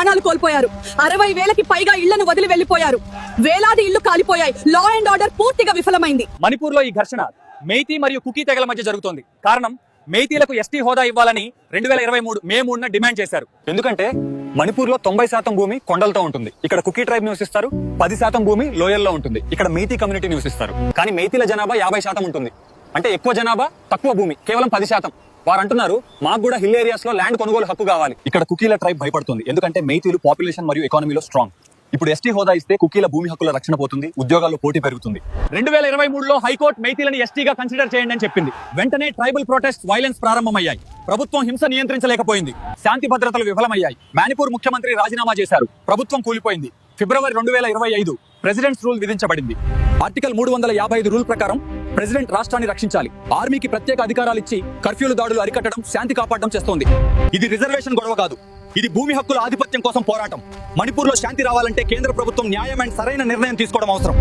ప్రాణాలు కోల్పోయారు. 60,000కి పైగా ఇళ్లను వదిలి వెళ్లిపోయారు. వేలాది ఇళ్లు కాలిపోయాయి. లా అండ్ ఆర్డర్ పూర్తిగా విఫలమైంది. మణిపూర్ లో ఈ ఘర్షణ మెయితీ మరియు కుకీ తెగల మధ్య జరుగుతోంది. కారణం, మెయితీలకు ఎస్టీ హోదా ఇవ్వాలని 2023 మే 3న డిమాండ్ చేశారు. ఎందుకంటే మణిపూర్ లో 90% భూమి కొండలతో ఉంటుంది. ఇక్కడ కుకీ ట్రైబ్ నివసిస్తారు. 10% భూమి లోయల్లో ఉంటుంది. ఇక్కడ మెయితీ కమ్యూనిటీ నివసిస్తారు. కానీ మెయితీల జనాభా 50% ఉంటుంది. అంటే ఎక్కువ జనాభా, తక్కువ భూమి, కేవలం 10%. వారు అంటున్నారు, మాకు కూడా హిల్ ఏరియాస్ లో ల్యాండ్ కొనుగోలు హక్కు కావాలి. ఇక్కడ కుకీల ట్రైబ్ భయపడుతుంది. ఎందుకంటే మెయితీలు పాపులేషన్ మరియు ఎకానమీలో స్ట్రాంగ్. ఇప్పుడు ఎస్టీ హోదా ఇస్తే కుకీల భూమి హక్కుల రక్షణ పోతుంది, ఉద్యోగాల్లో పోటీ పెరుగుతుంది. 2023లో హైకోర్టు మెయితీలను ఎస్టీగా కన్సిడర్ చేయండి అని చెప్పింది. వెంటనే ట్రైబల్ ప్రొటెస్ట్, వైలెన్స్ ప్రారంభమయ్యాయి. ప్రభుత్వం హింస నియంత్రించలేకపోయింది. శాంతి భద్రతలు విఫలమయ్యాయి. మణిపూర్ ముఖ్యమంత్రి రాజీనామా చేశారు. ప్రభుత్వం కూలిపోయింది. ఫిబ్రవరి 2025 ప్రెసిడెంట్స్ రూల్ విధించబడింది. ఆర్టికల్ 355 రూల్ ప్రకారం ప్రెసిడెంట్ రాష్ట్రాన్ని రక్షించాలి. ఆర్మీకి ప్రత్యేక అధికారాలు ఇచ్చి కర్ఫ్యూలు దాడులు అరికట్టడం, శాంతి కాపాడడం చేస్తోంది. ఇది రిజర్వేషన్ గొడవ కాదు, ఇది భూమి హక్కుల ఆధిపత్యం కోసం పోరాటం. మణిపూర్ లో శాంతి రావాలంటే కేంద్ర ప్రభుత్వం న్యాయం అండ్ సరైన నిర్ణయం తీసుకోవడం అవసరం.